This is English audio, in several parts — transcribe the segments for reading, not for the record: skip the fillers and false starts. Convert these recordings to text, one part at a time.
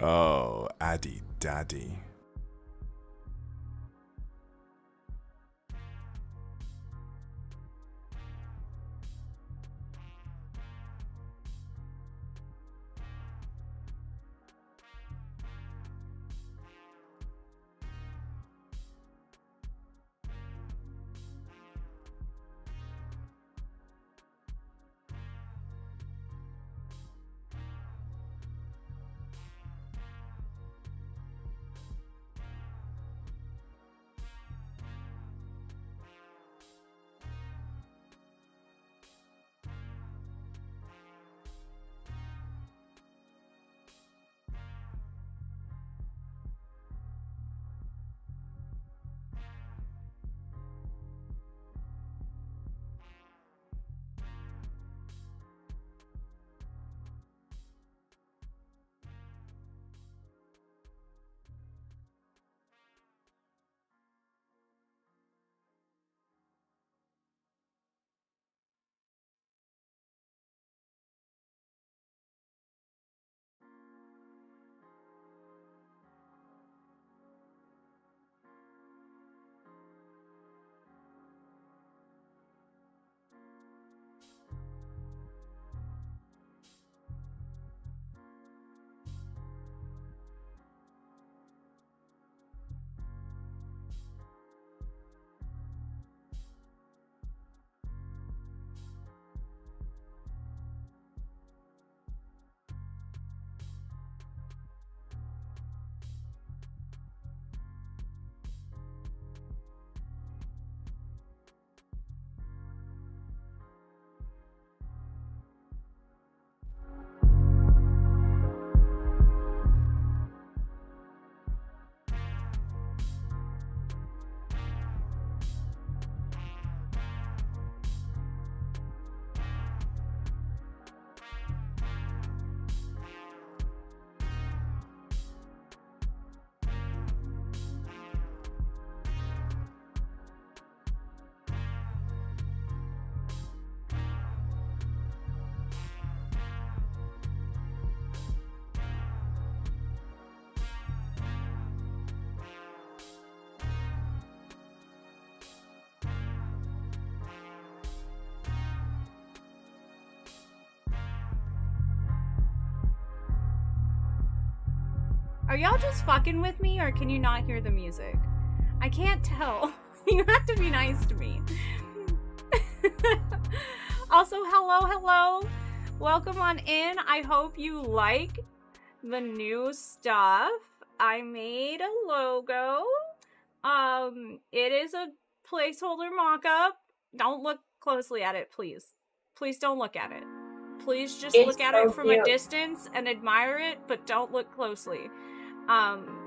Oh, Addy Daddy. Are y'all just fucking with me, or can you not hear the music? I can't tell. You have to be nice to me. Also, hello. Welcome on in. I hope you like the new stuff. I made a logo. It is a placeholder mock-up. Don't look closely at it, please. Please don't look at it. Please just look at it from a distance and admire it, but don't look closely.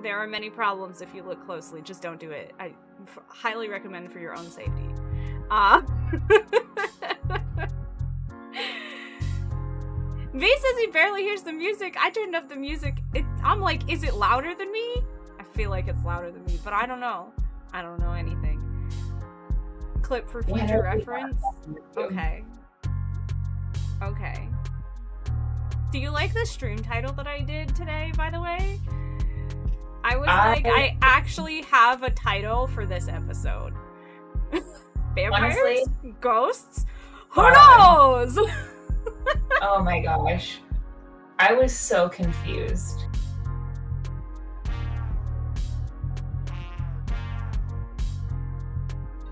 There are many problems if you look closely. Just don't do it. I highly recommend for your own safety. V says he barely hears the music. I turned up the music. I'm like, is it louder than me? I feel like it's louder than me, but I don't know. I don't know anything. Clip for future reference? Okay. Do you like the stream title that I did today, by the way? I actually have a title for this episode. Vampires? Honestly, ghosts? Who knows? Oh my gosh. I was so confused.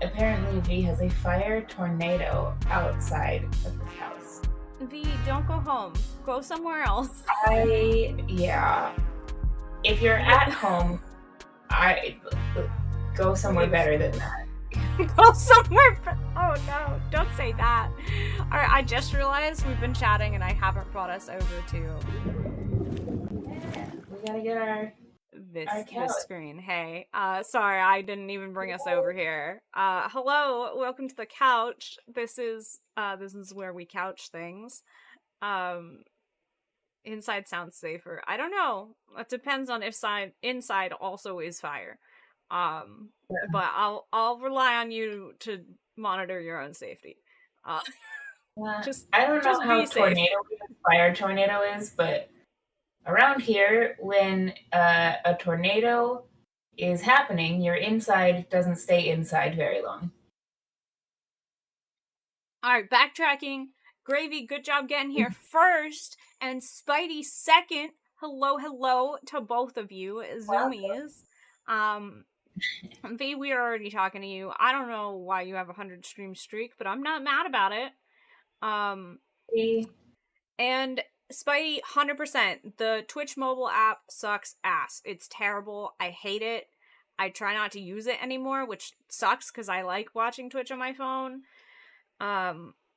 Apparently V has a fire tornado outside of his house. V, don't go home. Go somewhere else. Yeah. If you're at home, I go somewhere better than that. Go somewhere. Oh no, don't say that. Alright, I just realized we've been chatting and I haven't brought us over to we gotta get our this screen. Hey, sorry, I didn't even bring us over here. Hello, welcome to the couch. This is where we couch things. Inside sounds safer. I don't know. It depends on if inside also is fire. But I'll rely on you to monitor your own safety. I don't know how fire tornado is, but Around here, when a tornado is happening, your inside doesn't stay inside very long. All right, backtracking. Gravy, good job getting here first, and Spidey second. Hello to both of you, Zoomies. V, we are already talking to you. I don't know why you have a 100 stream streak, but I'm not mad about it. And Spidey, 100%. The Twitch mobile app sucks ass. It's terrible. I hate it. I try not to use it anymore, which sucks because I like watching Twitch on my phone.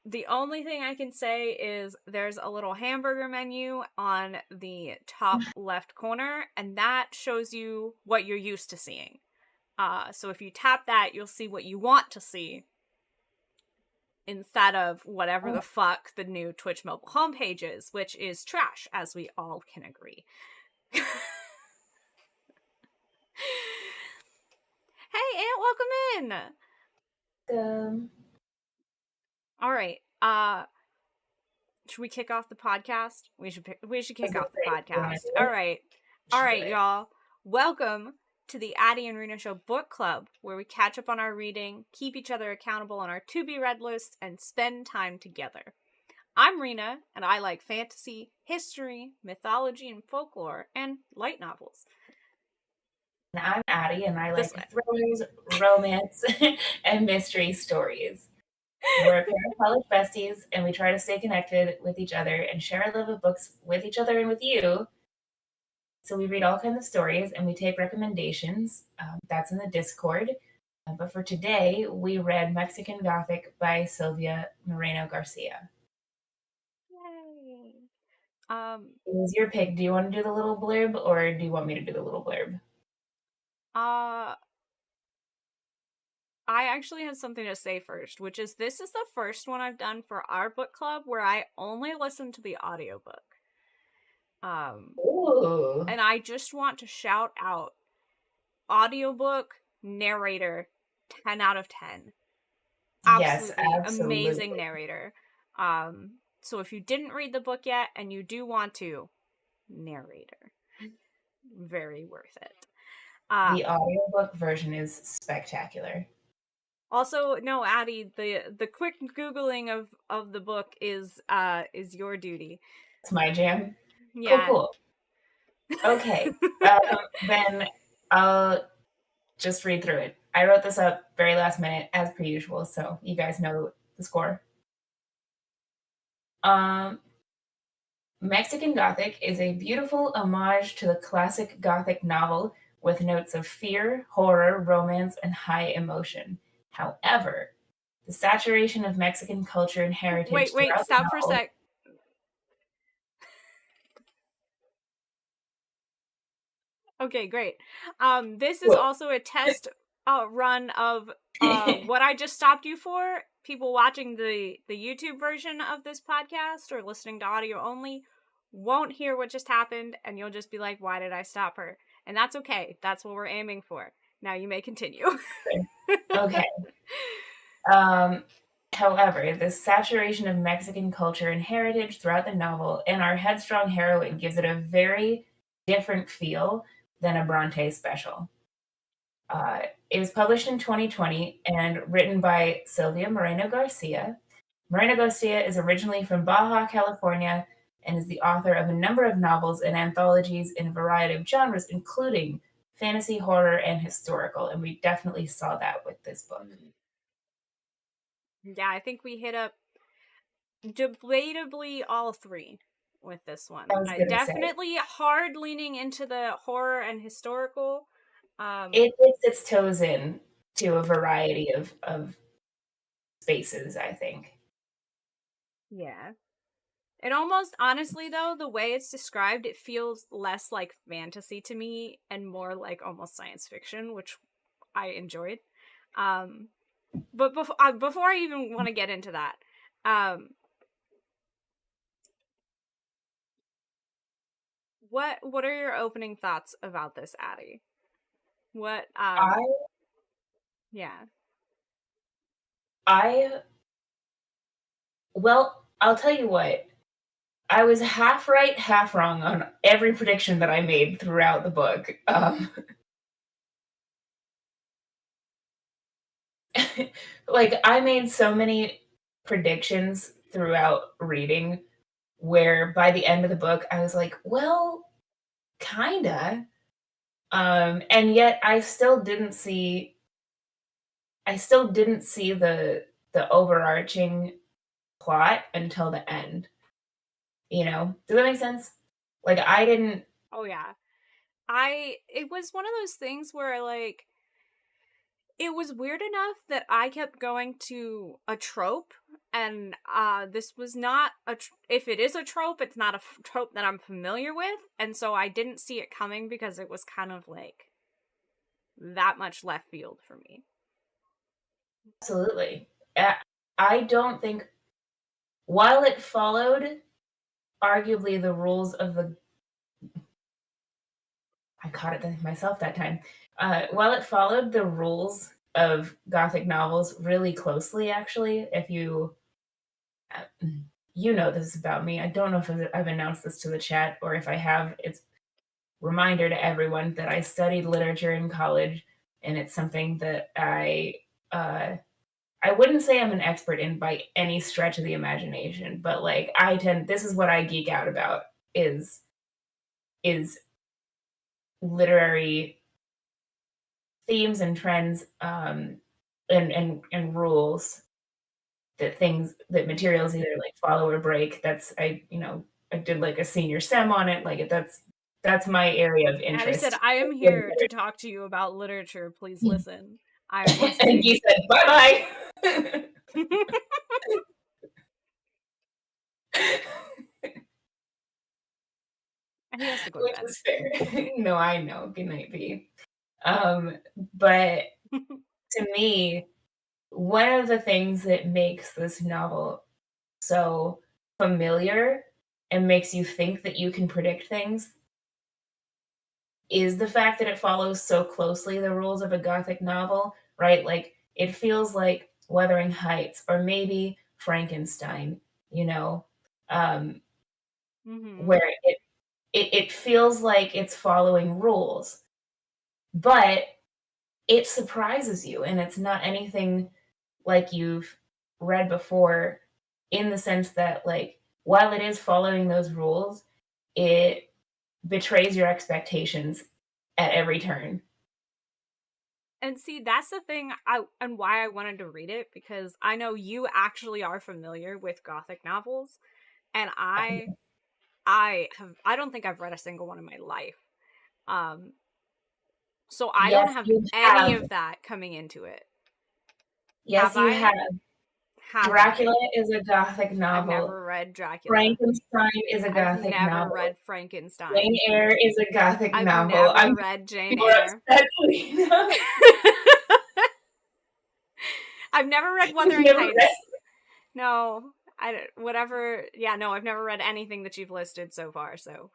The only thing I can say is there's a little hamburger menu on the top left corner, and that shows you what you're used to seeing. So if you tap that, you'll see what you want to see instead of whatever the fuck the new Twitch mobile homepage is, which is trash, as we all can agree. Hey, Aunt, welcome in! All right, should we kick off the podcast? We should kick off the podcast. All right, y'all. Welcome to the Addy and Rina Show Book Club, where we catch up on our reading, keep each other accountable on our to-be-read list, and spend time together. I'm Rina, and I like fantasy, history, mythology, and folklore, and light novels. And I'm Addy, and I like thrillers, romance, and mystery stories. We're a pair of college besties, and we try to stay connected with each other and share our love of books with each other and with you. So we read all kinds of stories, and we take recommendations. That's in the Discord. But for today, we read Mexican Gothic by Silvia Moreno Garcia. Yay! It was your pick. Do you want to do the little blurb, or do you want me to do the little blurb? I actually have something to say first, which is this is the first one I've done for our book club where I only listen to the audiobook. Ooh. And I just want to shout out audiobook narrator 10 out of 10. Absolutely, yes, absolutely. Amazing narrator. So if you didn't read the book yet and you do want to, narrator. Very worth it. The audiobook version is spectacular. Also, no, Addy, the quick Googling of the book is your duty. It's my jam? Yeah. Cool. Okay. Then I'll just read through it. I wrote this up very last minute, as per usual, so you guys know the score. Mexican Gothic is a beautiful homage to the classic Gothic novel with notes of fear, horror, romance, and high emotion. However, the saturation of Mexican culture and heritage. Wait, stop for a sec. Okay, great. This is also a test run of what I just stopped you for. People watching the YouTube version of this podcast or listening to audio only won't hear what just happened, and you'll just be like, why did I stop her? And that's okay. That's what we're aiming for. Now you may continue. Okay. However, the saturation of Mexican culture and heritage throughout the novel and our headstrong heroine gives it a very different feel than a Bronte special. It was published in 2020 and written by Silvia Moreno Garcia. Moreno Garcia is originally from Baja, California, and is the author of a number of novels and anthologies in a variety of genres, including fantasy, horror, and historical. And we definitely saw that with this book. Yeah, I think we hit up debatably all three with this one. Definitely hard leaning into the horror and historical. It dips its toes in to a variety of spaces, I think. Yeah. It almost, honestly, though, the way it's described, it feels less like fantasy to me and more like almost science fiction, which I enjoyed. But before I even want to get into that, what are your opening thoughts about this, Addy? Well, I'll tell you what. I was half right, half wrong on every prediction that I made throughout the book. Like, I made so many predictions throughout reading where by the end of the book, I was like, well, kinda. And yet I still didn't see the overarching plot until the end. You know? Does that make sense? Like, I didn't. Oh yeah. It was one of those things where, like, it was weird enough that I kept going to a trope, and this was not if it is a trope, it's not a trope that I'm familiar with, and so I didn't see it coming because it was kind of like that much left field for me. Absolutely. I don't think, while it followed arguably the rules of the I caught it myself that time. While it followed the rules of Gothic novels really closely, actually, if you know this about me. I don't know if I've announced this to the chat, or if I have, it's reminder to everyone that I studied literature in college, and it's something that uh, I wouldn't say I'm an expert in by any stretch of the imagination, but like this is what I geek out about is literary themes and trends, and rules that materials either like follow or break. I did like a senior sem on it. Like that's my area of Addy said, interest. I am here to talk to you about literature. Please listen. I am And listening. he said, bye bye. And he has to go to Which bed. is fair. No, I know. Good night, B. But to me, one of the things that makes this novel so familiar and makes you think that you can predict things is the fact that it follows so closely the rules of a Gothic novel, right? Like, it feels like Wuthering Heights or maybe Frankenstein, you know, where it feels like it's following rules, but it surprises you, and it's not anything like you've read before, in the sense that, like, while it is following those rules, it betrays your expectations at every turn. And see, that's the thing and why I wanted to read it, because I know you actually are familiar with Gothic novels, and I don't think I've read a single one in my life. So I don't Yes, have you any have. of that coming into it. Yes, Have you I? have. Have Dracula I? is a Gothic I've novel. never read Dracula. Frankenstein is a I've Gothic never novel. read Frankenstein. Jane Eyre is a Gothic I've novel. never read Jane You're Eyre. upset, Lena. I've never read You've Wuthering never read. Heights. No, whatever. Yeah, no, I've never read anything that you've listed so far, so.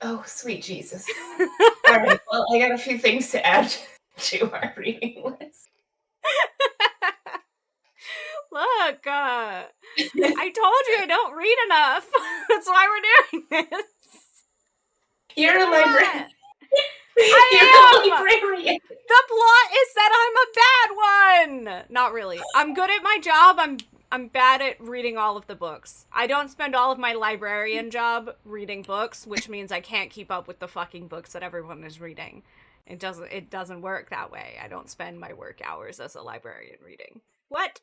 Oh, sweet Jesus. All right, well, I got a few things to add to our reading list. Look, I told you I don't read enough. That's why we're doing this. You're a librarian. I You're am! a librarian. The plot is that I'm a bad one! Not really. I'm good at my job. I'm bad at reading all of the books. I don't spend all of my librarian job reading books, which means I can't keep up with the fucking books that everyone is reading. It doesn't work that way. I don't spend my work hours as a librarian reading. What?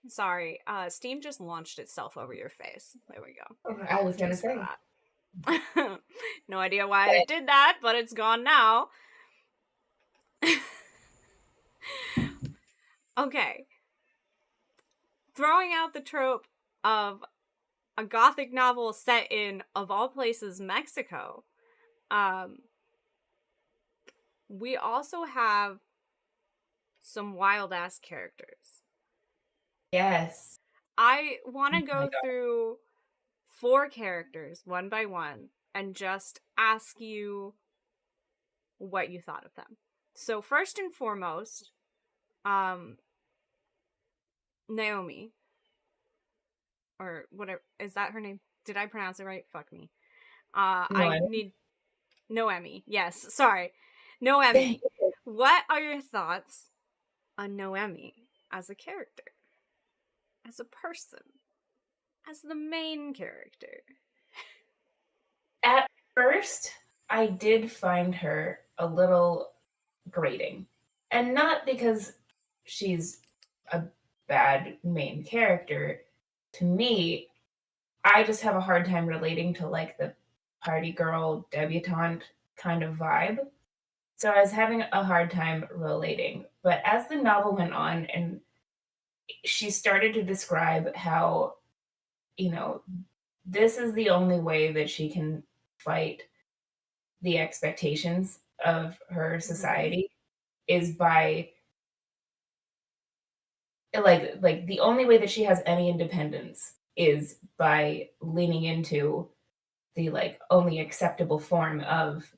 Sorry, Steam just launched itself over your face. There we go. I was gonna say that. No idea why it did that, but it's gone now. Okay. Throwing out the trope of a Gothic novel set in, of all places, Mexico, we also have some wild-ass characters. yes. I want to go through 4 characters, one by one, and just ask you what you thought of them. So first and foremost, Naomi, or whatever, is that her name? Did I pronounce it right? Fuck me. No, I need Noemi. Yes, sorry. Noemi. What are your thoughts on Noemi as a character? As a person? As the main character? At first, I did find her a little grating. And not because she's a bad main character. To me, I just have a hard time relating to like the party girl debutante kind of vibe. So I was having a hard time relating. But as the novel went on and she started to describe how, you know, this is the only way that she can fight the expectations of her society is by like the only way that she has any independence is by leaning into the like only acceptable form of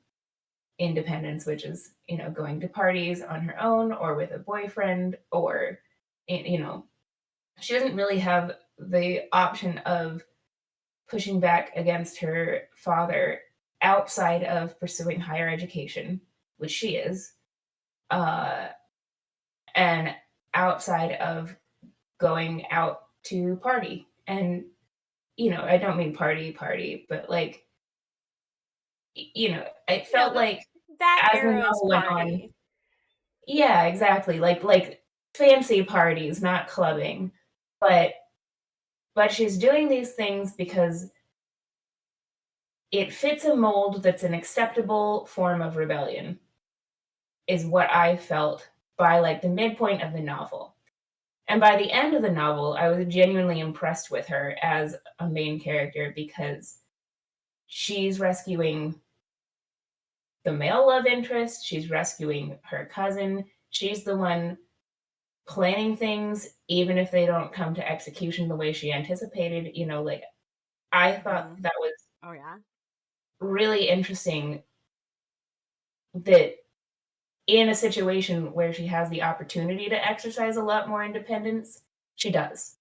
independence, which is, you know, going to parties on her own or with a boyfriend, or, you know, she doesn't really have the option of pushing back against her father outside of pursuing higher education, which she is, uh, and outside of going out to party. And, you know, I don't mean party, but like, you know, it felt like that as the era's novel went on, party. yeah, exactly. Like fancy parties, not clubbing. But she's doing these things because it fits a mold that's an acceptable form of rebellion, is what I felt by like the midpoint of the novel. And by the end of the novel, I was genuinely impressed with her as a main character because she's rescuing the male love interest, she's rescuing her cousin, she's the one planning things, even if they don't come to execution the way she anticipated. You know, like, I thought that was Oh, yeah? really interesting that in a situation where she has the opportunity to exercise a lot more independence, she does.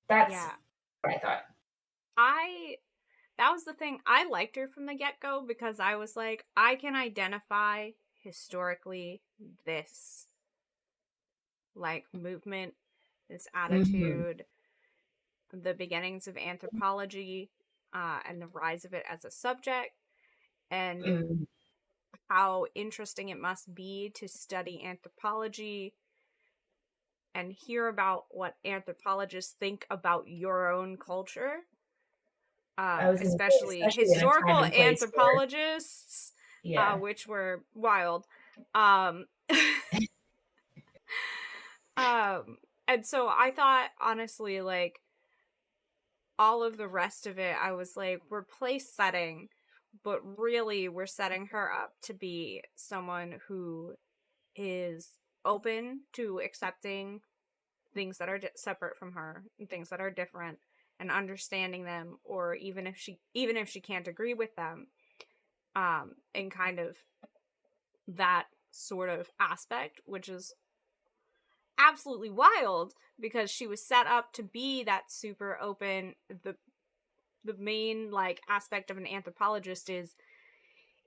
That's Yeah. what I thought. That was the thing. I liked her from the get-go because I was like, I can identify historically this, like, movement, this Mhm. attitude, the beginnings of anthropology, and the rise of it as a subject, and Mhm. how interesting it must be to study anthropology and hear about what anthropologists think about your own culture, I was gonna say, especially especially in a time historical and place where, anthropologists, yeah. which were wild. Um, and so I thought, honestly, like, all of the rest of it, I was like, we're place setting, but really we're setting her up to be someone who is open to accepting things that are separate from her and things that are different and understanding them, or even if she can't agree with them, and kind of that sort of aspect, which is absolutely wild because she was set up to be that super open. The main like aspect of an anthropologist is,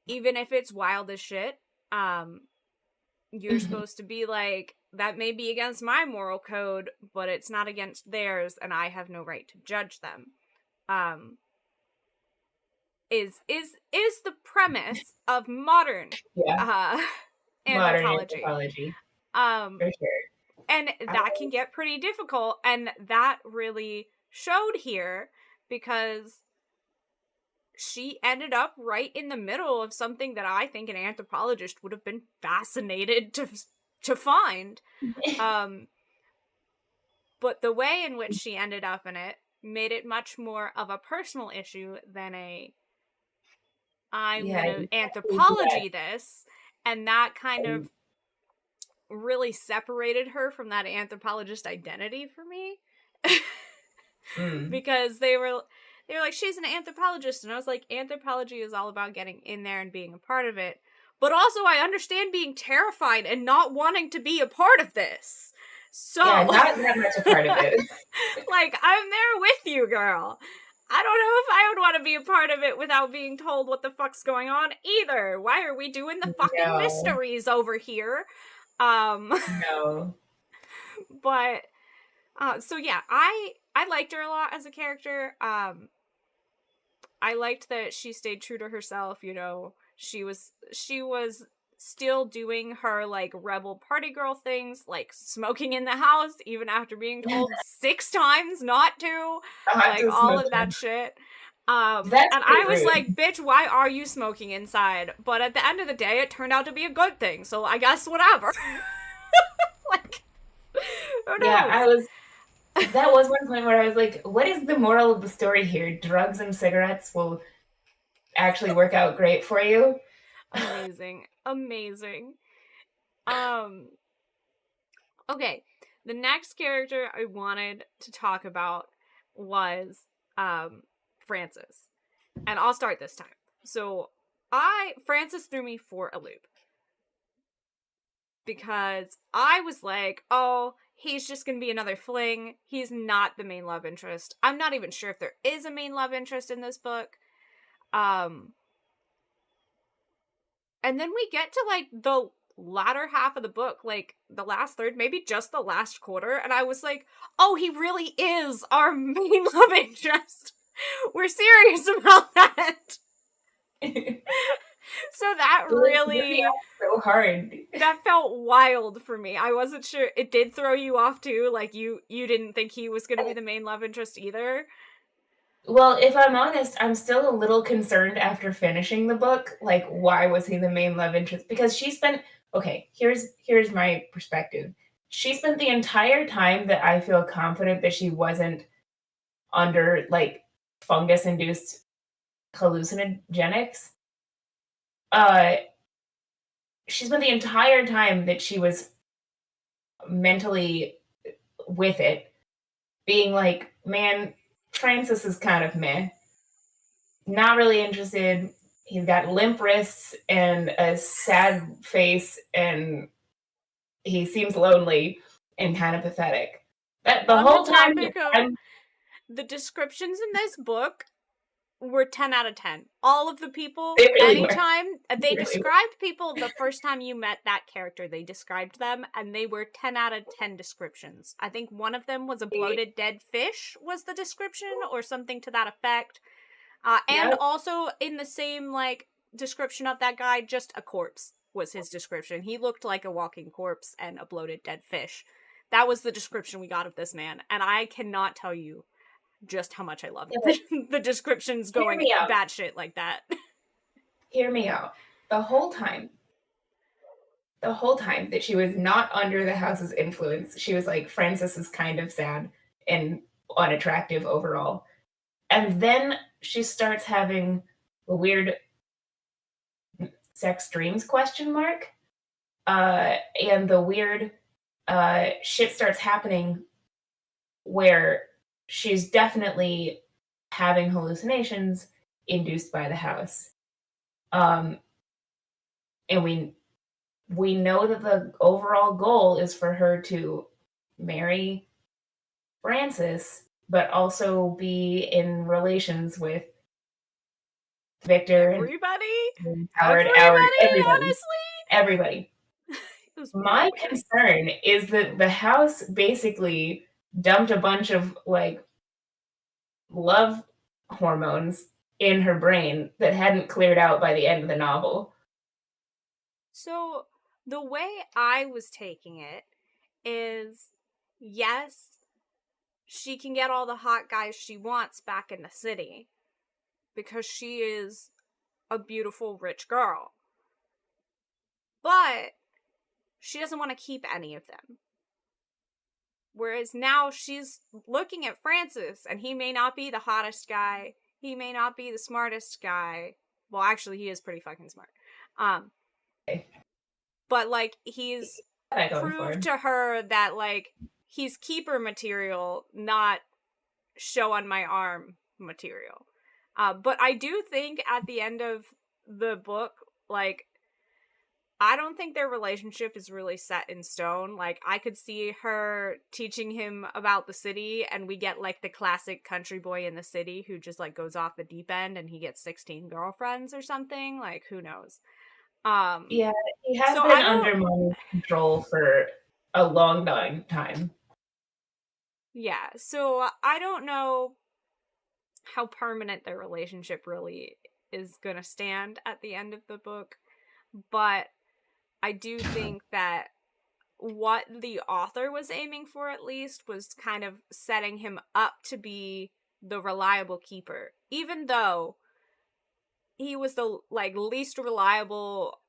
even if it's wild as shit, you're supposed to be like, that may be against my moral code, but it's not against theirs, and I have no right to judge them. Is the premise of modern Yeah, uh modern anthropology. anthropology, Um for sure. and I that can get pretty difficult, and that really showed here because she ended up right in the middle of something that I think an anthropologist would have been fascinated to find. But the way in which she ended up in it made it much more of a personal issue than I'm Yeah, gonna exactly that. anthropology this, and that kind of really separated her from that anthropologist identity for me. Mm. Because they were like, she's an anthropologist, and I was like, anthropology is all about getting in there and being a part of it, but also I understand being terrified and not wanting to be a part of this. So, Yeah, not that much a part of it. like, I'm there with you, girl. I don't know if I would want to be a part of it without being told what the fuck's going on either. Why are we doing the fucking No. mysteries over here? No. But so yeah, I liked her a lot as a character. I liked that she stayed true to herself, you know. She was still doing her like rebel party girl things, like smoking in the house even after being told 6 times not to, like all of that shit. That's and I was rude. like, bitch, why are you smoking inside? But at the end of the day, it turned out to be a good thing, so I guess whatever. Like, who knows? That was one point where I was like, what is the moral of the story here? Drugs and cigarettes will actually work out great for you? Amazing. Okay, the next character I wanted to talk about was Francis. And I'll start this time. So Francis threw me for a loop. Because I was like, oh, he's just gonna be another fling. He's not the main love interest. I'm not even sure if there is a main love interest in this book. And then we get to like the latter half of the book, like the last third, maybe just the last quarter, and I was like, oh, he really is our main love interest. We're serious about that. So that really so hard. That felt wild for me. I wasn't sure. It did throw you off too. Like you didn't think he was going to be the main love interest either. Well, if I'm honest, I'm still a little concerned after finishing the book. Like, why was he the main love interest? Because here's my perspective. She spent the entire time that I feel confident that she wasn't under like fungus-induced hallucinogenics. She spent the entire time that she was mentally with it, being like, man, Francis is kind of meh. Not really interested. He's got limp wrists and a sad face, and he seems lonely and kind of pathetic. That the On whole the time, topic of the descriptions in this book were 10 out of 10. All of the people, anytime they described people the first time you met that character, they described them, and they were 10 out of 10 descriptions. I think one of them was a bloated dead fish was the description, or something to that effect. And also in the same like description of that guy, just a corpse was his description. He looked like a walking corpse and a bloated dead fish. That was the description we got of this man, and I cannot tell you just how much I love the descriptions going batshit like that. Hear me out. The whole time that she was not under the house's influence, she was like, Francis is kind of sad and unattractive overall. And then she starts having a weird sex dreams ? And the weird shit starts happening where she's definitely having hallucinations induced by the house. And we know that the overall goal is for her to marry Francis, but also be in relations with Victor and Howard, honestly, everybody. My concern is that the house basically dumped a bunch of like love hormones in her brain that hadn't cleared out by the end of the novel. So the way I was taking it is, yes, she can get all the hot guys she wants back in the city because she is a beautiful, rich girl. But she doesn't want to keep any of them. Whereas now she's looking at Francis, and he may not be the hottest guy. He may not be the smartest guy. Well, actually, he is pretty fucking smart. But, like, he's proved to her that, like, he's keeper material, not show on my arm material. But I do think at the end of the book, like, I don't think their relationship is really set in stone. Like, I could see her teaching him about the city, and we get, like, the classic country boy in the city who just, like, goes off the deep end and he gets 16 girlfriends or something. Like, who knows? Yeah, he has So been I don't... under mom's control for a long time. Yeah, so I don't know how permanent their relationship really is gonna stand at the end of the book, but I do think that what the author was aiming for, at least, was kind of setting him up to be the reliable keeper, even though he was the, like, least reliable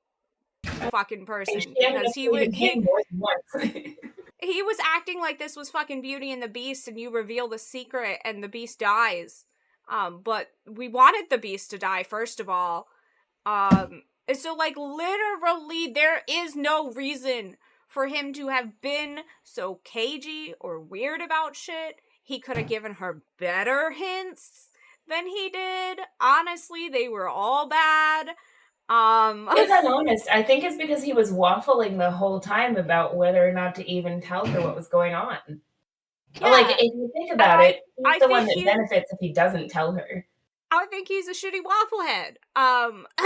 fucking person, She ended up because leaving him more than once. he was acting like this was fucking Beauty and the Beast, and you reveal the secret and the beast dies. But we wanted the beast to die, first of all. And so, like, literally, there is no reason for him to have been so cagey or weird about shit. He could have given her better hints than he did. Honestly, they were all bad. If I'm honest, I think it's because he was waffling the whole time about whether or not to even tell her what was going on. Yeah, like, if you think about it, he's I the one think that benefits if he doesn't tell her. I think he's a shitty wafflehead.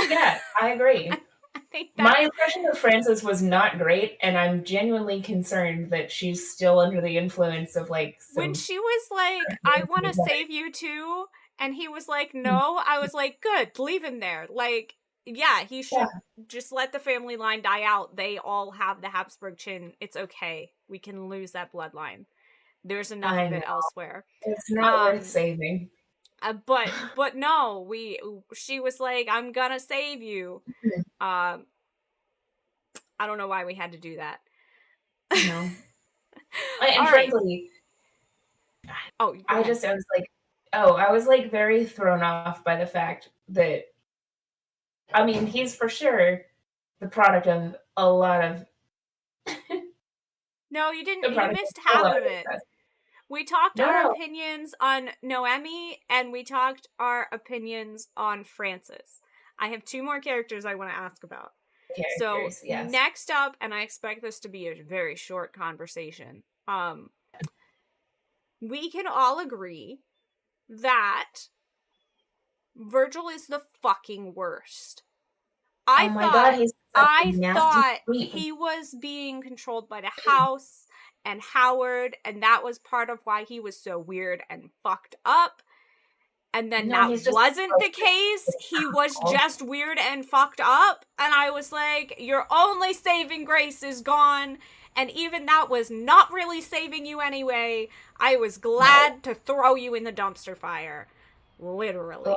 Yeah, I agree. I think My impression of Frances was not great, and I'm genuinely concerned that she's still under the influence of, like, when some she was like, I want to save you too, and he was like, no, I was like, good, leave him there. Like, yeah, he should just let the family line die out. They all have the Habsburg chin. It's okay. We can lose that bloodline. There's enough of it elsewhere. It's not worth saving. But no, she was like, I'm gonna save you. I don't know why we had to do that. No. And frankly, I was like very thrown off by the fact that, I mean, he's for sure the product of a lot of No, you didn't. You missed half of it. We talked our opinions on Noemi, and we talked our opinions on Frances. I have 2 more characters I want to ask about. So yes. Next up, and I expect this to be a very short conversation, we can all agree that Virgil is the fucking worst. I thought he was being controlled by the house and Howard, and that was part of why he was so weird and fucked up. And then that wasn't the case. He was just weird and fucked up. And I was like, your only saving grace is gone. And even that was not really saving you anyway. I was glad to throw you in the dumpster fire. Literally.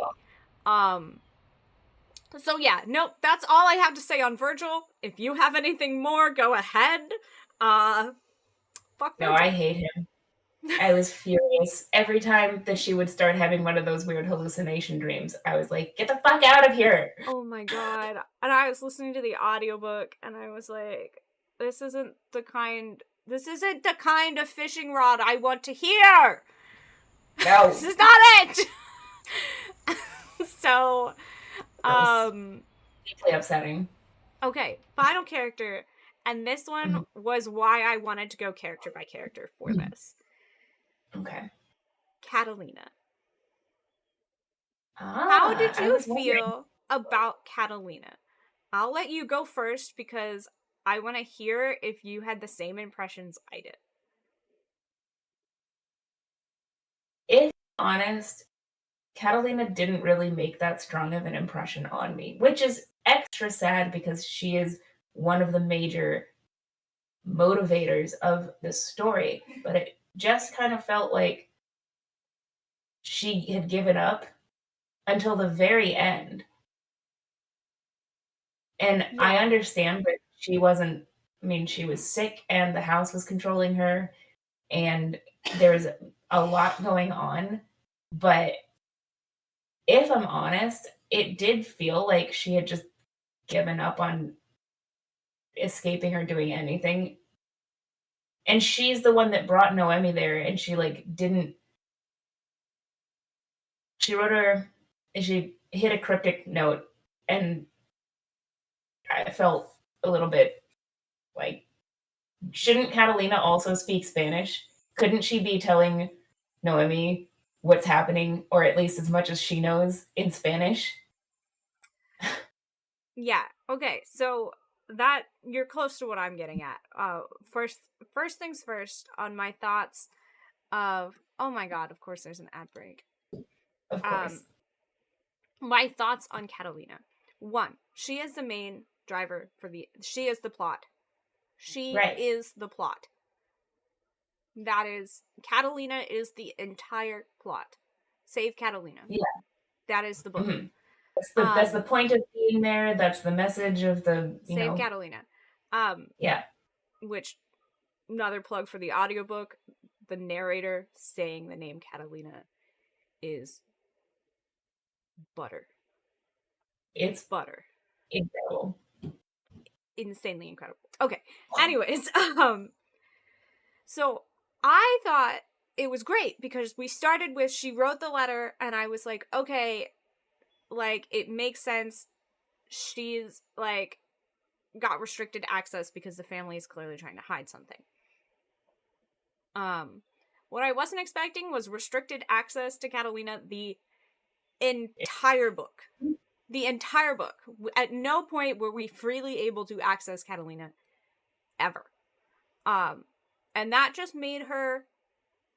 So yeah, nope, that's all I have to say on Virgil. If you have anything more, go ahead. Fuck Virgil. No, I hate him. I was furious. Every time that she would start having one of those weird hallucination dreams, I was like, get the fuck out of here. Oh my god. And I was listening to the audiobook, and I was like, this isn't the kind of fishing rod I want to hear. No. This is not it. So, deeply upsetting. Okay, final character, and this one was why I wanted to go character by character for this. Okay. Catalina. How did you feel about Catalina? I'll let you go first because I want to hear if you had the same impressions I did. If I'm honest, Catalina didn't really make that strong of an impression on me, which is extra sad because she is one of the major motivators of the story. But it just kind of felt like she had given up until the very end. And I understand that she wasn't, I mean, she was sick and the house was controlling her and there's a lot going on. But if I'm honest, it did feel like she had just given up on escaping or doing anything. And she's the one that brought Noemi there, and she didn't. She wrote her, and she hit a cryptic note, and I felt a little bit like, shouldn't Catalina also speak Spanish? Couldn't she be telling Noemi what's happening, or at least as much as she knows in Spanish? Yeah. Okay. So that you're close to what I'm getting at. First things first on my thoughts of. Oh my God! Of course, there's an ad break. Of course. My thoughts on Catalina. One, she is the main driver she is the plot. She is the plot. Catalina is the entire plot. Save Catalina. Yeah. That is the book. Mm-hmm. That's the point of being there. That's the message of the, Save Catalina. Yeah. Which, another plug for the audiobook, the narrator saying the name Catalina is butter. It's butter. Incredible. Insanely incredible. Okay. Anyways, so I thought it was great because we started with she wrote the letter and I was like, okay, like it makes sense. She's like got restricted access because the family is clearly trying to hide something. What I wasn't expecting was restricted access to Catalina the entire book. The entire book. At no point were we freely able to access Catalina ever. And that just made her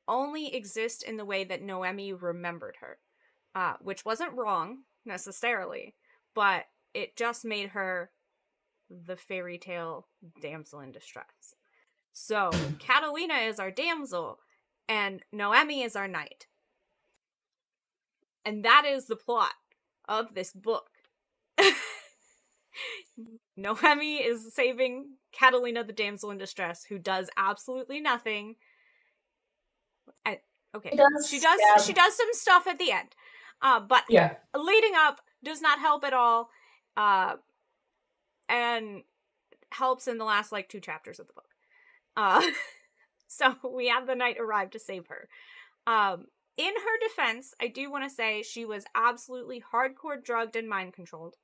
only exist in the way that Noemi remembered her. Which wasn't wrong, necessarily, but it just made her the fairy tale damsel in distress. So, Catalina is our damsel, and Noemi is our knight. And that is the plot of this book. Noemi is saving Catalina, the damsel in distress, who does absolutely nothing. And, okay, she does some stuff at the end, but leading up does not help at all, and helps in the last like 2 chapters of the book. So we have the knight arrive to save her. In her defense, I do want to say she was absolutely hardcore drugged and mind controlled.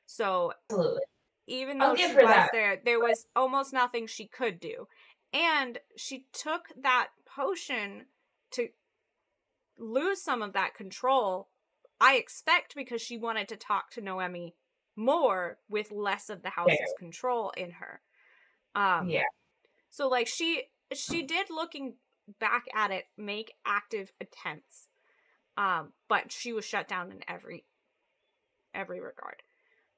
So absolutely, even though she was there was almost nothing she could do. And she took that potion to lose some of that control, I expect, because she wanted to talk to Noemi more with less of the house's control in her. So like she did, looking back at it, make active attempts, but she was shut down in every regard.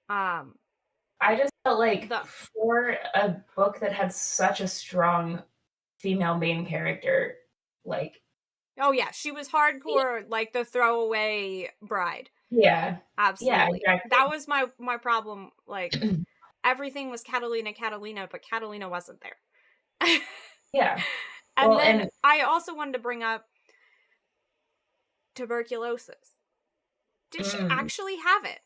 I just felt like for a book that had such a strong female main character, like, oh yeah, she was hardcore, like the throwaway bride. Yeah, absolutely. Yeah, exactly. That was my problem. Like everything was Catalina, but Catalina wasn't there. Yeah. And then I also wanted to bring up tuberculosis. Did she actually have it?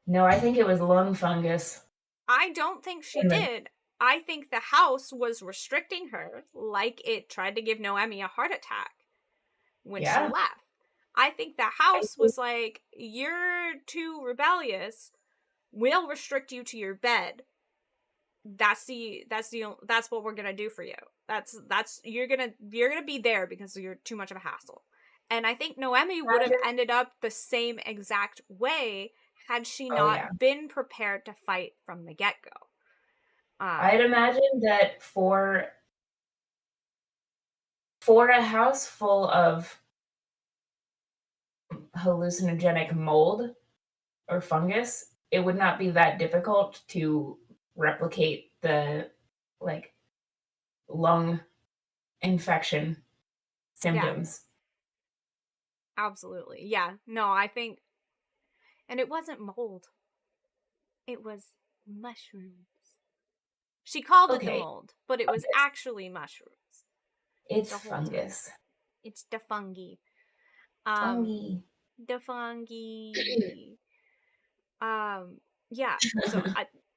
No, I think it was lung fungus. I don't think she did. I think the house was restricting her, like it tried to give Noemi a heart attack when she left. I think the house was like, you're too rebellious. We'll restrict you to your bed. That's what we're gonna do for you. You're gonna be there because you're too much of a hassle. And I think Noemi would have ended up the same exact way had she not been prepared to fight from the get-go. I'd imagine that for a house full of hallucinogenic mold or fungus, it would not be that difficult to replicate the like lung infection symptoms. Yeah. Absolutely. Yeah. No, I think, and it wasn't mold. It was mushrooms. She called it the mold, but it was actually mushrooms. It's fungus. Time. It's the fungi. The fungi. Yeah. So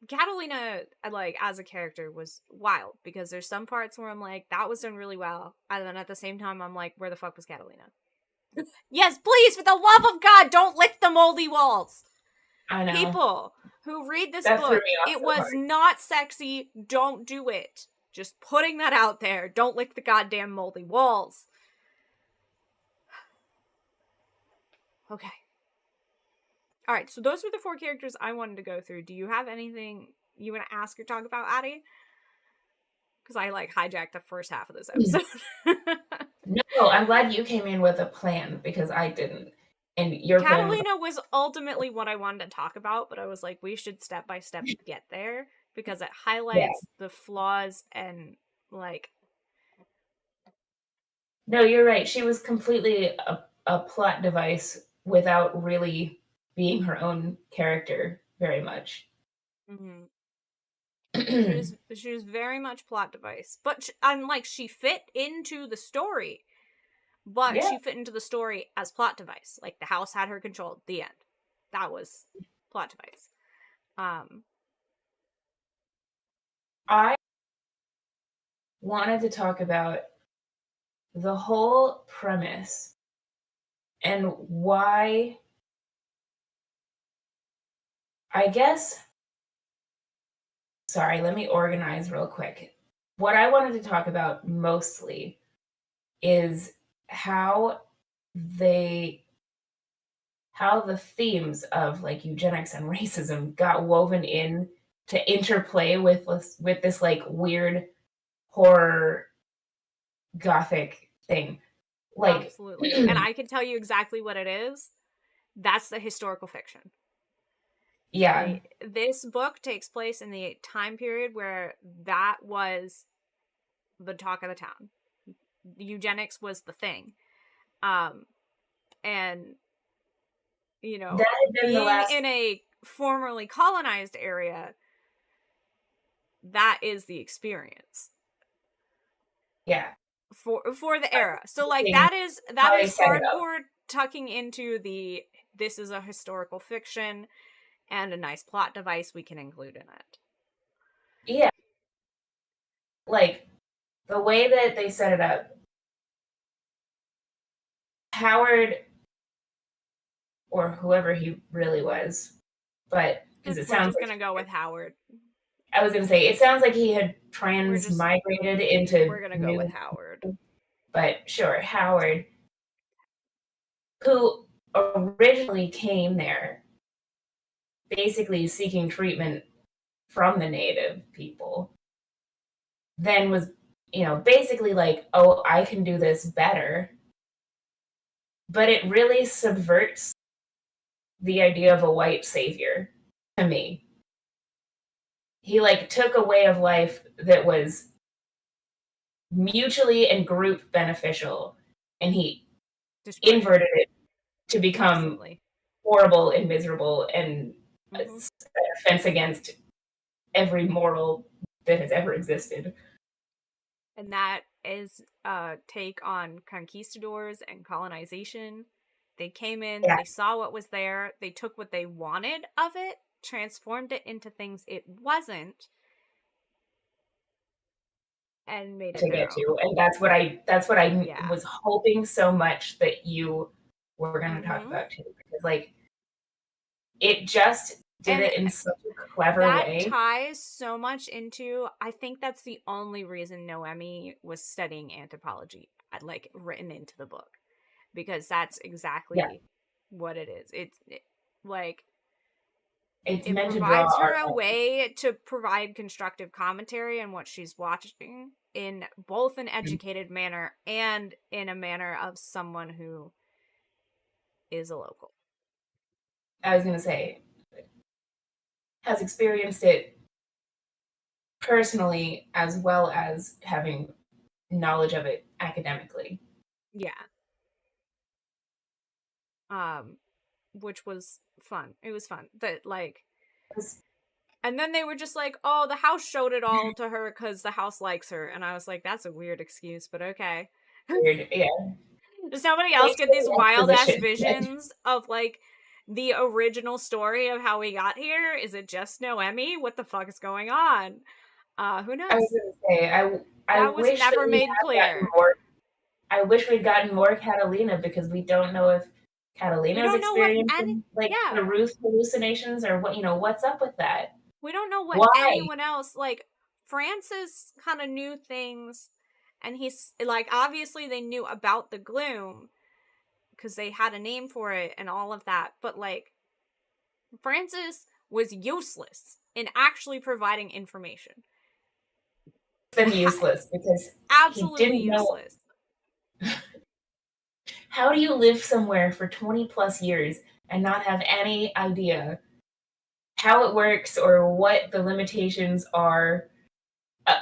Catalina, like, as a character, was wild because there's some parts where I'm like, that was done really well, and then at the same time, I'm like, where the fuck was Catalina? Yes, please, for the love of God, don't lick the moldy walls. I know. People, who read this That threw book, me off it so was hard. not sexy. Don't do it. Just putting that out there. Don't lick the goddamn moldy walls. Okay. All right, so those were the 4 characters I wanted to go through. Do you have anything you want to ask or talk about, Addy? Because I, like, hijacked the first half of this episode. No, I'm glad you came in with a plan, because I didn't. And your plan was... Catalina was ultimately what I wanted to talk about, but I was like, we should step by step get there, because it highlights the flaws and, like... No, you're right. She was completely a plot device without really being her own character very much. Mm-hmm. she was very much plot device, but she fit into the story, but she fit into the story as plot device. Like, the house had her controlled. The end. That was plot device. I wanted to talk about the whole premise and why, I guess... Sorry, let me organize real quick. What I wanted to talk about mostly is how the themes of, like, eugenics and racism got woven in to interplay with this, like, weird horror Gothic thing. Like, absolutely. And I can tell you exactly what it is. That's the historical fiction. Yeah. This book takes place in the time period where that was the talk of the town. Eugenics was the thing. And, you know, being in a formerly colonized area, that is the experience. Yeah. For the era. So, like, that is hardcore tucking into this is a historical fiction and a nice plot device we can include in it. Yeah. Like, the way that they set it up, Howard, or whoever he really was, but because it sounds we're just gonna go with Howard. I was gonna say, it sounds like he had transmigrated into... We're gonna go with Howard. But sure, Howard, who originally came there basically seeking treatment from the native people, then was, basically like, oh, I can do this better. But it really subverts the idea of a white savior to me. He, like, took a way of life that was mutually and group beneficial, and he inverted it to become horrible and miserable and an offense against every moral that has ever existed. And that is a take on conquistadors and colonization. They came in, they saw what was there, they took what they wanted of it, transformed it into things it wasn't, and made it to get to. And that's what I was hoping so much that you were going to talk about too, because, like, it just did it in such a clever way. That ties so much into, I think that's the only reason Noemi was studying anthropology, like, written into the book, because that's exactly what it is. It's meant to provides her a way to provide constructive commentary on what she's watching in both an educated manner and in a manner of someone who is a local. I was going to say, has experienced it personally as well as having knowledge of it academically. Yeah. Which was fun. It was fun. That, like, and then they were just like, oh, the house showed it all to her because the house likes her. And I was like, that's a weird excuse, but okay. Weird, yeah. Does somebody else get these wild-ass visions of, like, the original story of how we got here? Is it just Noemi? What the fuck is going on? Who knows? I was going to say, I that was wish never made clear. I wish we'd gotten more Catalina, because we don't know if We Catalina's don't know what any experiencing, like, yeah. the Ruth hallucinations, or what, what's up with that? We don't know what Why? anyone else, like, Francis kind of knew things, and he's, like, obviously they knew about the gloom, because they had a name for it and all of that, but, like, Francis was useless in actually providing information. It's been useless, because he Absolutely didn't know. useless. How do you live somewhere for 20 plus years and not have any idea how it works or what the limitations are? Uh,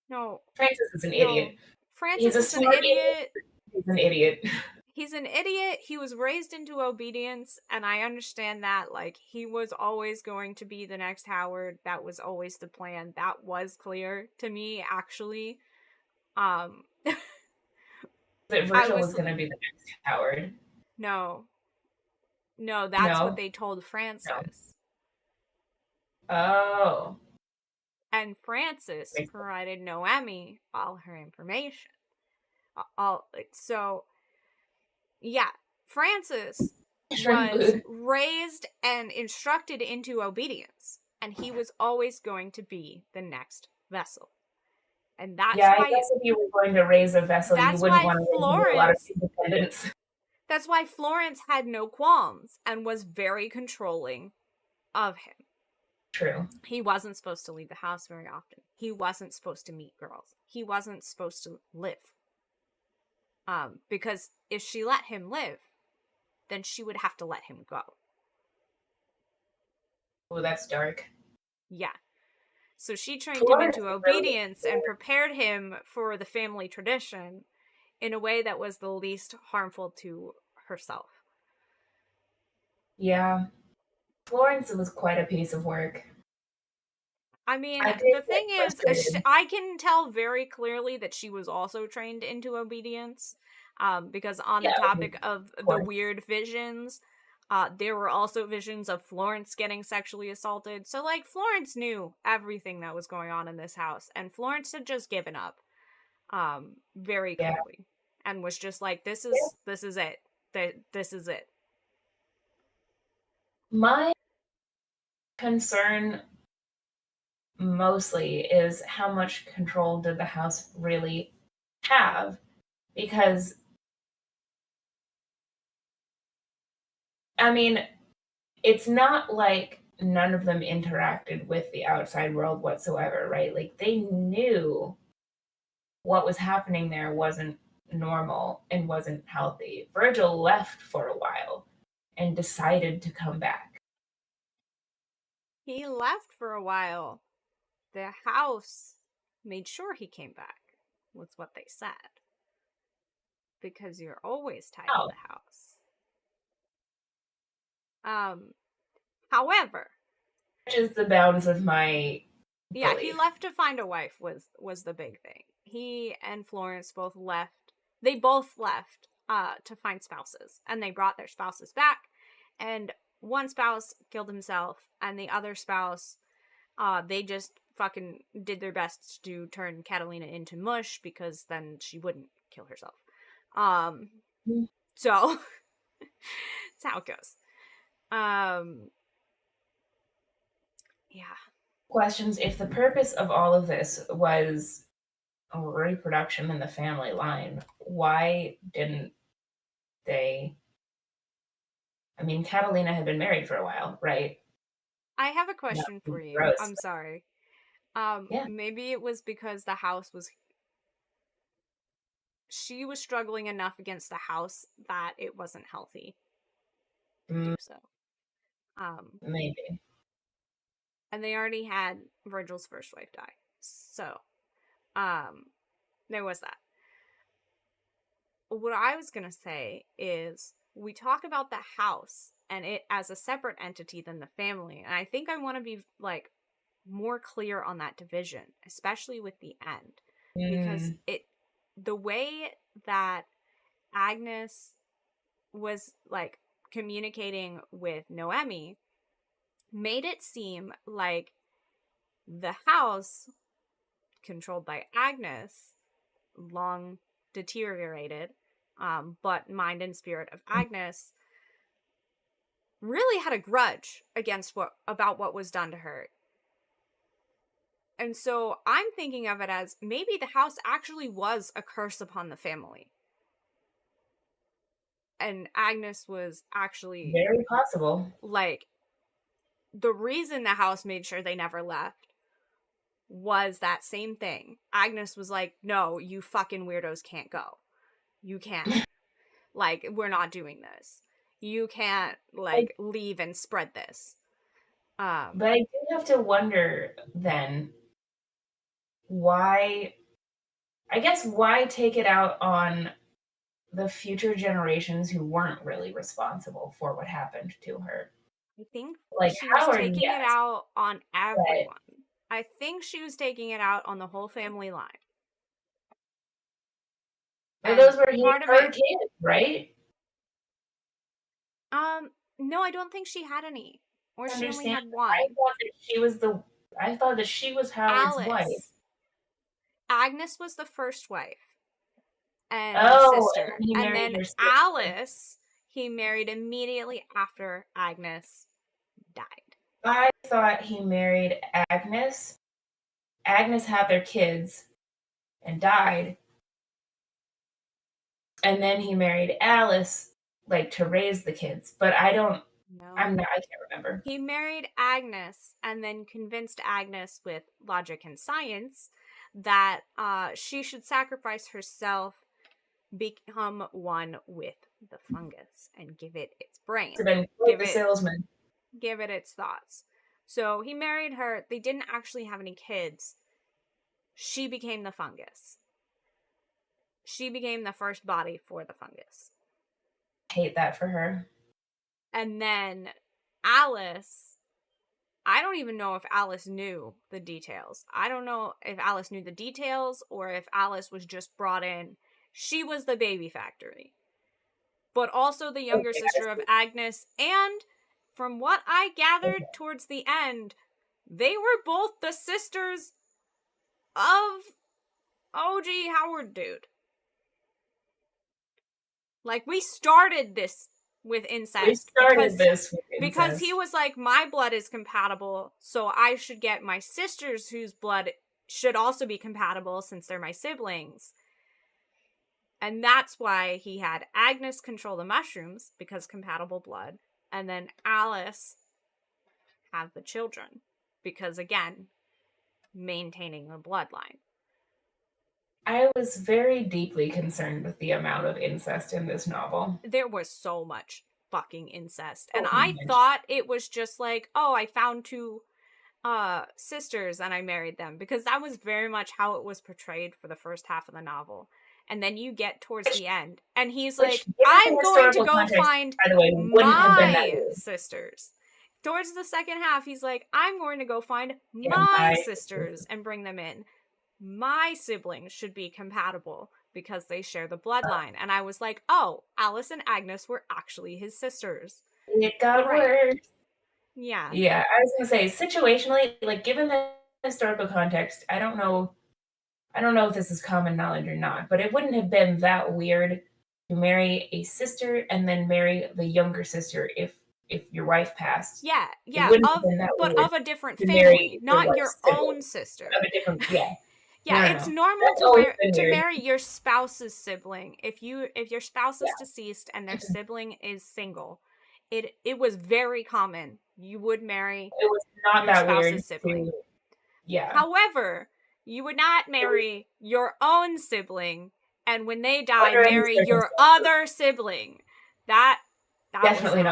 No, Francis is an no. idiot. He's Francis a is an smart idiot. He's an idiot. He's an idiot. He was raised into obedience, and I understand that. Like, he was always going to be the next Howard. That was always the plan. That was clear to me, actually. That I Virgil was was going to be the next Howard. no, no. That's what No? they told No. Francis, Oh. and Francis Makes sense. provided Noemi all her information. All like so. Yeah, Francis Shrimp was food. raised and instructed into obedience, and he was always going to be the next vessel. And that's Yeah, I why guess if you were going to raise a vessel, you that's wouldn't why want to raise a lot of Florence independence. that's why Florence had no qualms and was very controlling of him. True. He wasn't supposed to leave the house very often. He wasn't supposed to meet girls. He wasn't supposed to live. Because if she let him live, then she would have to let him go. Oh, that's dark. Yeah. So she trained him Florence into is really obedience and prepared him for the family tradition in a way that was the least harmful to herself. Yeah. Florence was quite a piece of work. I mean, I did the get thing is, frustrated. I can tell very clearly that she was also trained into obedience, because on the Yeah, topic of the course. weird visions, there were also visions of Florence getting sexually assaulted. So, like, Florence knew everything that was going on in this house, and Florence had just given up, very Yeah. clearly, and was just like, this Yeah. is it. This is it. My concern mostly is how much control did the house really have? Because, I mean, it's not like none of them interacted with the outside world whatsoever, right? Like, they knew what was happening there wasn't normal and wasn't healthy. Virgil left for a while and decided to come back. He left for a while. The house made sure he came back, was what they said. Because you're always tied to Oh, the house. However, which is the bounds of my yeah, he belief. left to find a wife was the big thing. He and Florence both left. They both left to find spouses, and they brought their spouses back. And one spouse killed himself, and the other spouse, they just fucking did their best to turn Catalina into mush, because then she wouldn't kill herself. So that's how it goes. Yeah. Questions: if the purpose of all of this was reproduction in the family line, why didn't they? I mean, Catalina had been married for a while, right? I have a Not question to for be you. gross, I'm but sorry. yeah. Maybe it was because the house was she was struggling enough against the house that it wasn't healthy to do so. Maybe. And they already had Virgil's first wife die. So, there was that. What I was gonna say is we talk about the house and it as a separate entity than the family, and I think I want to be like more clear on that division, especially with the end, because the way that Agnes was like communicating with Noemi made it seem like the house controlled by Agnes long deteriorated, but mind and spirit of Agnes really had a grudge about what was done to her. And so I'm thinking of it as maybe the house actually was a curse upon the family. And Agnes was actually very possible. like, the reason the house made sure they never left was that same thing. Agnes was like, no, you fucking weirdos can't go. You can't. Like, we're not doing this. You can't, like, leave and spread this. But I do have to wonder then, why take it out on the future generations who weren't really responsible for what happened to her? I think Like she was Howard, taking it yes, out on everyone. but I think she was taking it out on the whole family line. And those were part of her it, kids, right? no, I don't think she had any. Or she only Understand? had one. I thought that she was Howard's wife. Alice. Agnes was the first wife and Oh, sister. and he And married then her sister. Alice, he married immediately after Agnes died. I thought he married Agnes. Agnes had their kids and died. And then he married Alice, like, to raise the kids. But I can't remember. He married Agnes and then convinced Agnes with logic and science that she should sacrifice herself, become one with the fungus, and give it its brain. To been quite the salesman. Give it its thoughts. So he married her. They didn't actually have any kids. She became the fungus. She became the first body for the fungus. Hate that for her. And then Alice, I don't even know if Alice knew the details. I don't know if Alice knew the details or if Alice was just brought in. She was the baby factory. But also the younger sister of Agnes. And from what I gathered towards the end, they were both the sisters of OG Howard dude. Like, we started this with incest. Because he was like, my blood is compatible, so I should get my sisters whose blood should also be compatible since they're my siblings. And that's why he had Agnes control the mushrooms, because compatible blood, and then Alice have the children, because again, maintaining the bloodline. I was very deeply concerned with the amount of incest in this novel. There was so much fucking incest. And I thought it was just like, oh, I found two sisters and I married them, because that was very much how it was portrayed for the first half of the novel. And then you get towards the end, and he's like, I'm going to go find my sisters. Towards the second half, he's like, I'm going to go find my sisters and bring them in. My siblings should be compatible because they share the bloodline. And I was like, oh, Alice and Agnes were actually his sisters. It got worse. Yeah. Yeah, I was going to say, situationally, like, given the historical context, I don't know if this is common knowledge or not, but it wouldn't have been that weird to marry a sister and then marry the younger sister if your wife passed. Yeah, of a different family, not your own sister. Of a different, yeah. Yeah, it's normal to marry your spouse's sibling. If your spouse is deceased and their sibling is single, it was very common. You would marry your spouse's sibling. Yeah. However, you would not marry your own sibling, and when they die, marry your other sibling. That Definitely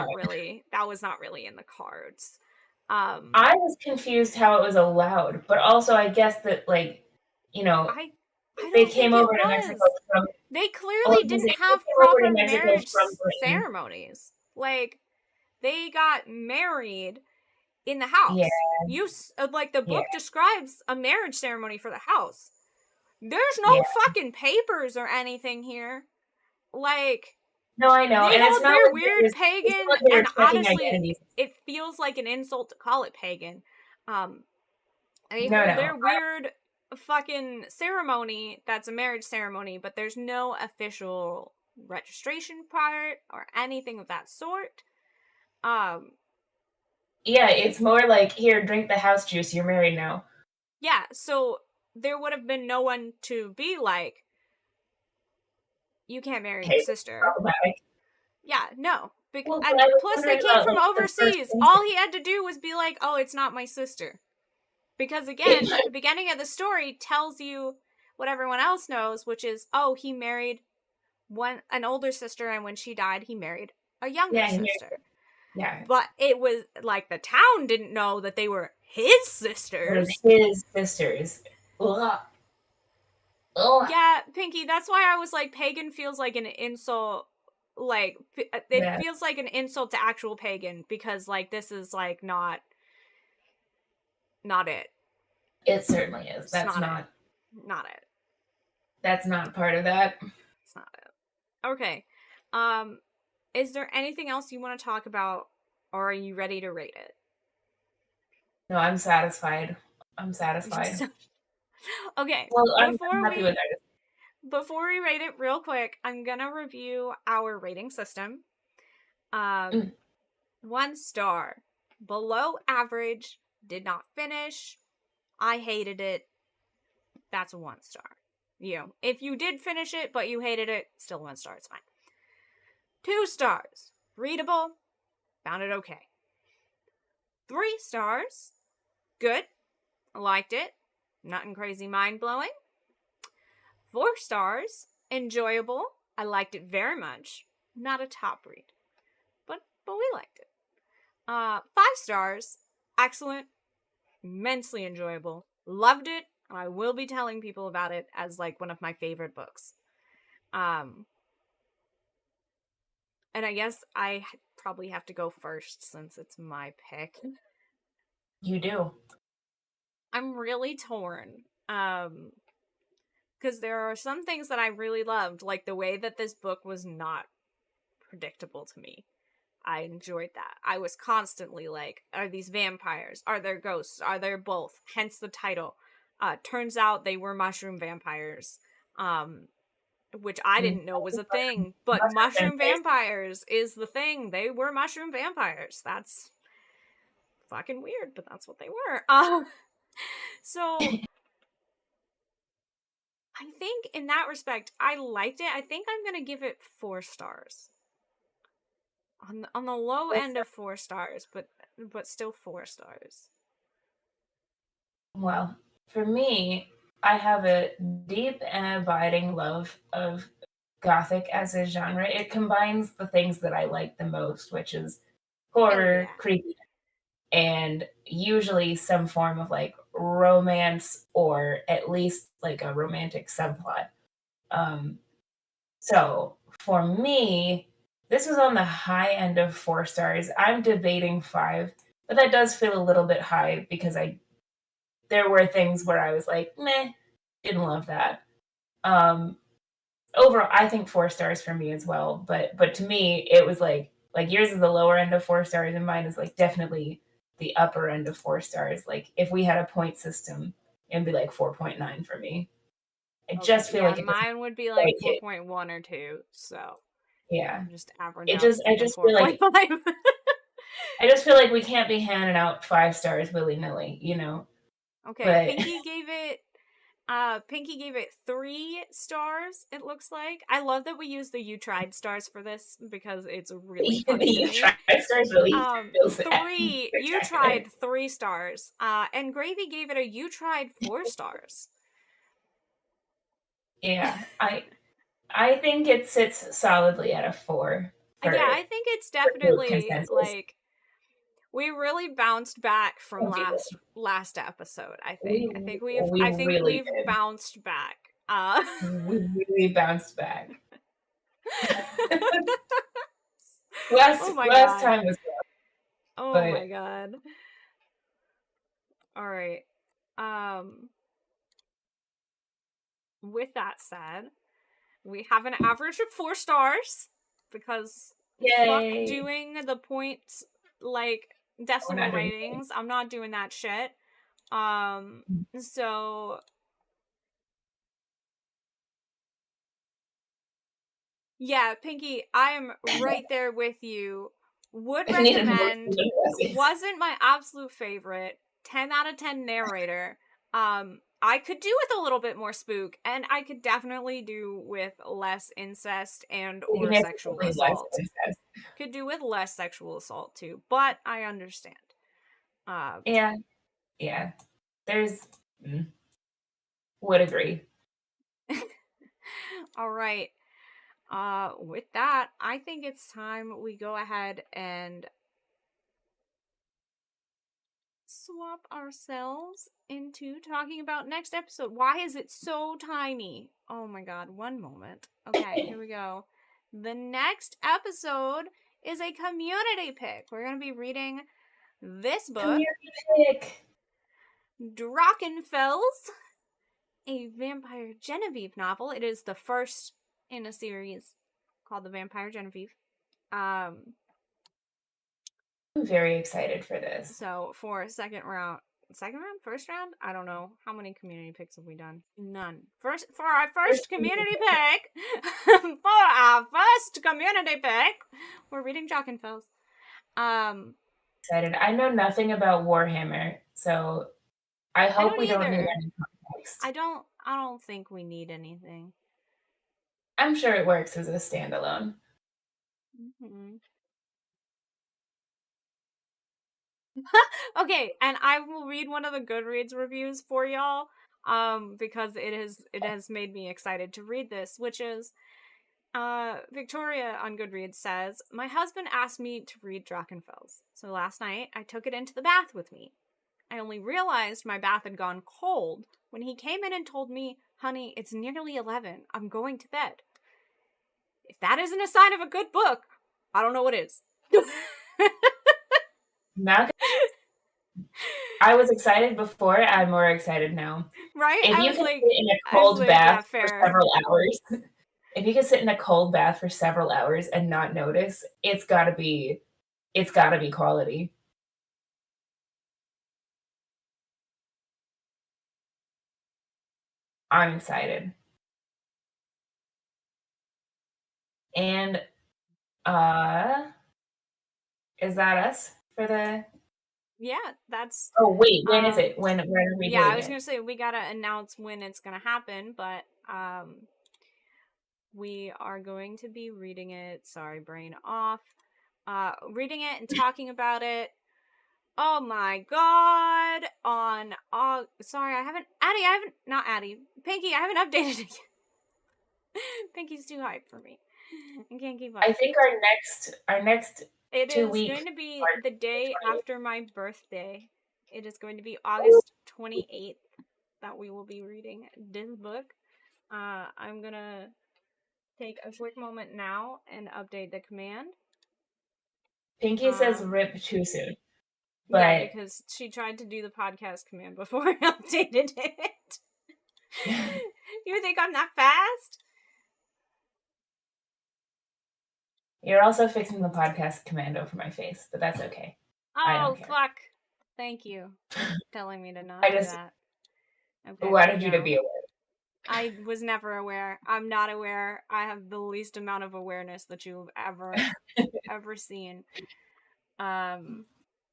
that was not really in the cards. I was confused how it was allowed, but also I guess that, like, you know, they came over to Mexico from... They clearly didn't have proper marriage ceremonies. Like, they got married in the house. Yeah. Like, the book describes a marriage ceremony for the house. There's no fucking papers or anything here. Like... No, I know. They and it's not they're like weird pagan, and honestly, it feels like an insult to call it pagan. They hold their weird fucking ceremony that's a marriage ceremony, but there's no official registration part or anything of that sort. Yeah, it's more like, here, drink the house juice, you're married now. Yeah, so there would have been no one to be like, you can't marry your Hey, sister. problematic. Yeah, no. Well, but And I was plus, they wondering came about, from like, the first overseas. instinct. All he had to do was be like, oh, it's not my sister. Because again, the beginning of the story tells you what everyone else knows, which is, oh, he married an older sister, and when she died, he married a younger sister. Yeah. But it was like the town didn't know that they were his sisters. It was his sisters. Ugh. Ugh. Yeah, Pinky, that's why I was like, pagan feels like an insult. Like, it feels like an insult to actual pagan, because, like, this is, like, not it. It certainly is. Not it. That's not part of that. It's not it. Okay. Is there anything else you want to talk about, or are you ready to rate it? No, I'm satisfied. Okay. Well, I'm happy with that. Before we rate it real quick, I'm gonna review our rating system. 1 star. Below average. Did not finish. I hated it. That's a 1 star. You know, if you did finish it, but you hated it, still 1 star. It's fine. 2 stars. Readable. Found it okay. 3 stars. Good. Liked it. Nothing crazy mind-blowing. 4 stars. Enjoyable. I liked it very much. Not a top read. But we liked it. 5 stars. Excellent. Immensely enjoyable. Loved it. I will be telling people about it as, like, one of my favorite books. And I guess I probably have to go first since it's my pick. You do. I'm really torn. Because there are some things that I really loved, like the way that this book was not predictable to me. I enjoyed that. I was constantly like, are these vampires? Are there ghosts? Are there both? Hence the title. Turns out they were mushroom vampires. Which I didn't know was a thing. But mushroom vampires is the thing. They were mushroom vampires. That's fucking weird, but that's what they were. So I think in that respect, I liked it. I think I'm gonna give it 4 stars. On the low end of 4 stars, but still 4 stars. Well, for me, I have a deep and abiding love of Gothic as a genre. It combines the things that I like the most, which is horror, creepy, and usually some form of like romance or at least like a romantic subplot. So for me, this was on the high end of 4 stars. I'm debating 5, but that does feel a little bit high because there were things where I was like, meh, didn't love that. Overall, I think 4 stars for me as well. But to me, it was like yours is the lower end of 4 stars, and mine is like definitely the upper end of 4 stars. Like if we had a point system, it'd be like 4.9 for me. I just feel like mine would be like 4.1 or 2. So yeah, just average out. I just feel like I just feel like we can't be handing out 5 stars willy nilly, you know. Okay, but... Pinky gave it 3 stars, it looks like. I love that we use the "you tried" stars for this because it's really funny to me. Tried stars really 3, you tried 3 stars. And Gravy gave it a "you tried" 4 stars. Yeah, I think it sits solidly at a 4. Yeah, I think it's definitely like we really bounced back from last episode. I think we've bounced back. We really bounced back. last time was rough. Oh my god. All right. With that said, we have an average of 4 stars because fuck doing the points like decimal ratings. I'm not doing that shit. So Yeah, Pinky, I'm right there with you. Would If needed more recommend. food aggressive. Wasn't my absolute favorite. 10 out of 10 narrator. I could do with a little bit more spook, and I could definitely do with less incest and or sexual Significantly less assault. incest. Could do with less sexual assault too, but I understand. Yeah. There's would agree. All right. With that, I think it's time we go ahead and swap ourselves into talking about next episode. Why is it so tiny? Oh my god, one moment. Okay, here we go. The next episode is a community pick. We're going to be reading this book, Community pick. Drachenfels, a Vampire Genevieve novel. It is the first in a series called The Vampire Genevieve. I'm very excited for this. So for first round, I don't know how many community picks have we done. None. For our first community pick, we're reading Drachenfels. Excited. I know nothing about Warhammer, so I hope we don't need any context. I don't think we need anything. I'm sure it works as a standalone. Mm-hmm. Okay, and I will read one of the Goodreads reviews for y'all, because it has made me excited to read this, which is Victoria on Goodreads says, "My husband asked me to read Drachenfels, so last night I took it into the bath with me. I only realized my bath had gone cold when he came in and told me, 'Honey, it's nearly 11. I'm going to bed.' If that isn't a sign of a good book, I don't know what is." Not I was excited before, I'm more excited now. Right? If you can sit in a cold bath for several hours, if you can sit in a cold bath for several hours and not notice, it's gotta be quality. I'm excited. And is that us for the Yeah, that's... Oh wait, when is it? When are we yeah, doing I was it? gonna say we gotta announce when it's gonna happen, but we are going to be reading it. Sorry, brain off. Reading it and talking about it. Oh my god! On sorry, not Addy. Pinky, I haven't updated it yet. Pinky's too hype for me. I can't keep up. I think our next It 2 is weeks going to be the day after my birthday. It is going to be August 28th that we will be reading this book. I'm gonna take a quick moment now and update the command. Pinky says rip too soon. But yeah, because she tried to do the podcast command before I updated it. You think I'm that fast? You're also fixing the podcast command over my face, but that's okay. I Oh, don't care. fuck. Thank you for telling me to not do that. Okay, wanted you to be aware. I was never aware. I'm not aware. I have the least amount of awareness that you've ever seen.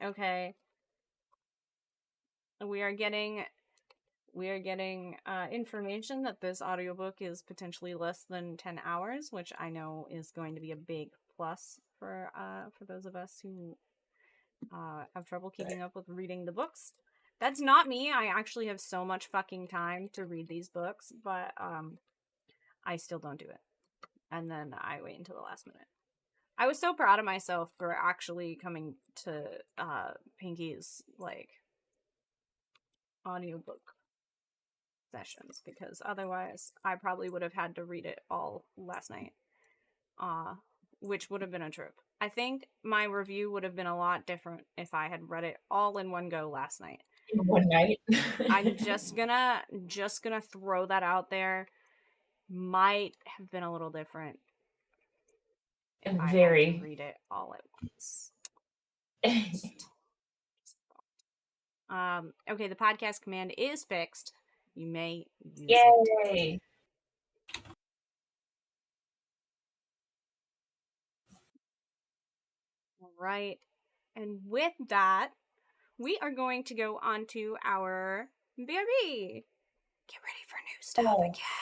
Okay. We are getting information that this audiobook is potentially less than 10 hours, which I know is going to be a big plus for those of us who have trouble keeping up with reading the books. That's not me. I actually have so much fucking time to read these books, but I still don't do it. And then I wait until the last minute. I was so proud of myself for actually coming to Pinky's like audiobook sessions, because otherwise I probably would have had to read it all last night. Which would have been a trip. I think my review would have been a lot different if I had read it all in one go last night. In one night. I'm just gonna throw that out there. Might have been a little different if I had to read it all at once. Okay, the podcast command is fixed. You may use it. Yay! right. And with that, we are going to go on to our BRB. Get ready for new stuff again.